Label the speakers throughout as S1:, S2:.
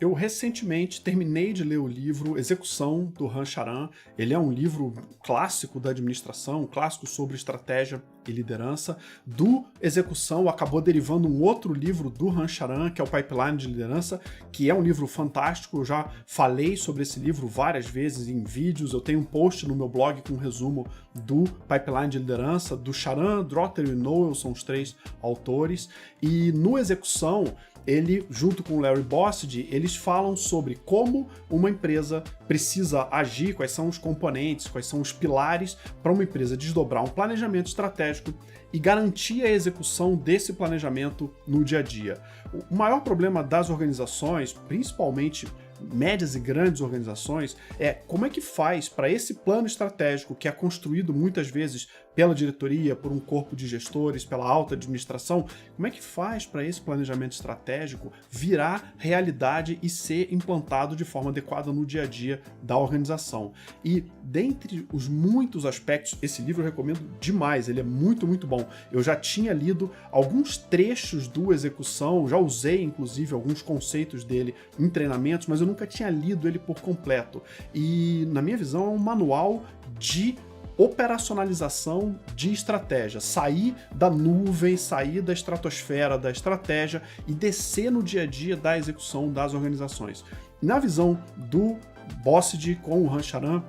S1: Eu recentemente terminei de ler o livro Execução, do Han Charan. Ele é um livro clássico da administração, um clássico sobre estratégia e liderança. Do Execução acabou derivando um outro livro do Han Charan, que é o Pipeline de Liderança, que é um livro fantástico. Eu já falei sobre esse livro várias vezes em vídeos. Eu tenho um post no meu blog com um resumo do Pipeline de Liderança, do Charan, Drotter e Noel, são os três autores. E no Execução, ele, junto com o Larry Bossidy, eles falam sobre como uma empresa precisa agir, quais são os componentes, quais são os pilares para uma empresa desdobrar um planejamento estratégico e garantir a execução desse planejamento no dia a dia. O maior problema das organizações, principalmente médias e grandes organizações, é como é que faz para esse plano estratégico, que é construído muitas vezes pela diretoria, por um corpo de gestores, pela alta administração, como é que faz para esse planejamento estratégico virar realidade e ser implantado de forma adequada no dia a dia da organização. E dentre os muitos aspectos, esse livro eu recomendo demais, ele é muito, muito bom. Eu já tinha lido alguns trechos do Execução, já usei inclusive alguns conceitos dele em treinamentos, mas eu nunca tinha lido ele por completo. E na minha visão é um manual de operacionalização de estratégia, sair da nuvem, sair da estratosfera da estratégia e descer no dia a dia da execução das organizações. Na visão do Bossidy com o Han Charan,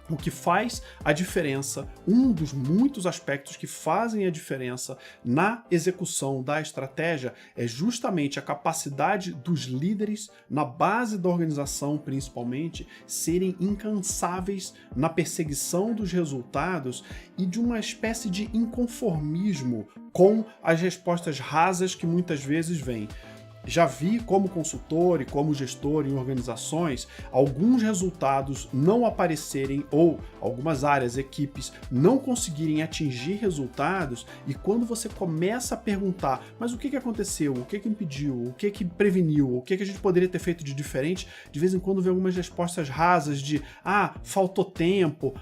S1: o que faz a diferença, um dos muitos aspectos que fazem a diferença na execução da estratégia é justamente a capacidade dos líderes, na base da organização principalmente, serem incansáveis na perseguição dos resultados e de uma espécie de inconformismo com as respostas rasas que muitas vezes vêm. Já vi como consultor e como gestor em organizações alguns resultados não aparecerem ou algumas áreas, equipes não conseguirem atingir resultados, e quando você começa a perguntar, mas o que aconteceu, o que impediu, o que preveniu, o que a gente poderia ter feito de diferente, de vez em quando vem algumas respostas rasas de faltou tempo,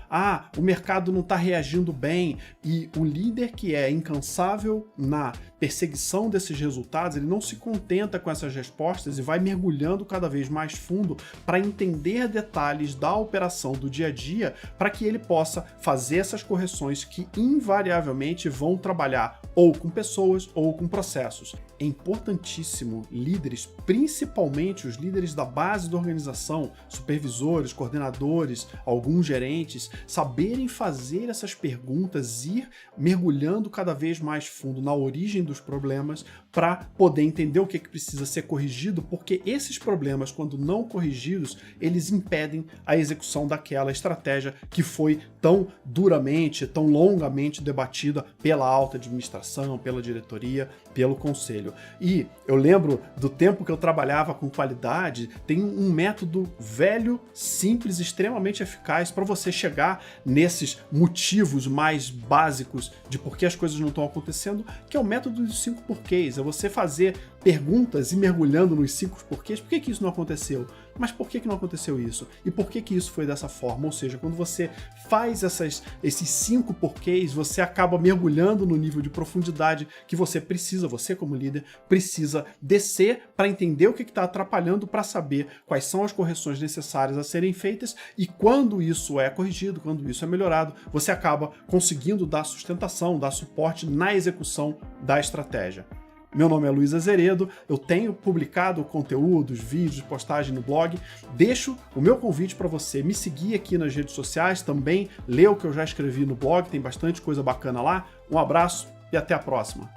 S1: o mercado não está reagindo bem, e o líder que é incansável na perseguição desses resultados, ele não se contenta com essas respostas e vai mergulhando cada vez mais fundo para entender detalhes da operação do dia a dia, para que ele possa fazer essas correções que invariavelmente vão trabalhar ou com pessoas ou com processos. É importantíssimo líderes, principalmente os líderes da base da organização, supervisores, coordenadores, alguns gerentes, saberem fazer essas perguntas, ir mergulhando cada vez mais fundo na origem dos problemas para poder entender o que precisa ser corrigido, porque esses problemas, quando não corrigidos, eles impedem a execução daquela estratégia que foi tão duramente, tão longamente debatida pela alta administração, pela diretoria, pelo conselho. E eu lembro do tempo que eu trabalhava com qualidade, tem um método velho, simples, extremamente eficaz para você chegar nesses motivos mais básicos de por que as coisas não estão acontecendo, que é o método dos 5 porquês. É você fazer perguntas e mergulhando nos 5 porquês. Por que isso não aconteceu? Mas por que não aconteceu isso? E por que isso foi dessa forma? Ou seja, quando você faz esses 5 porquês, você acaba mergulhando no nível de profundidade que você precisa, você como líder, precisa descer para entender o que está atrapalhando, para saber quais são as correções necessárias a serem feitas, e quando isso é corrigido, quando isso é melhorado, você acaba conseguindo dar sustentação, dar suporte na execução da estratégia. Meu nome é Luiz Azeredo, eu tenho publicado conteúdos, vídeos, postagem no blog. Deixo o meu convite para você me seguir aqui nas redes sociais, também ler o que eu já escrevi no blog, tem bastante coisa bacana lá. Um abraço e até a próxima!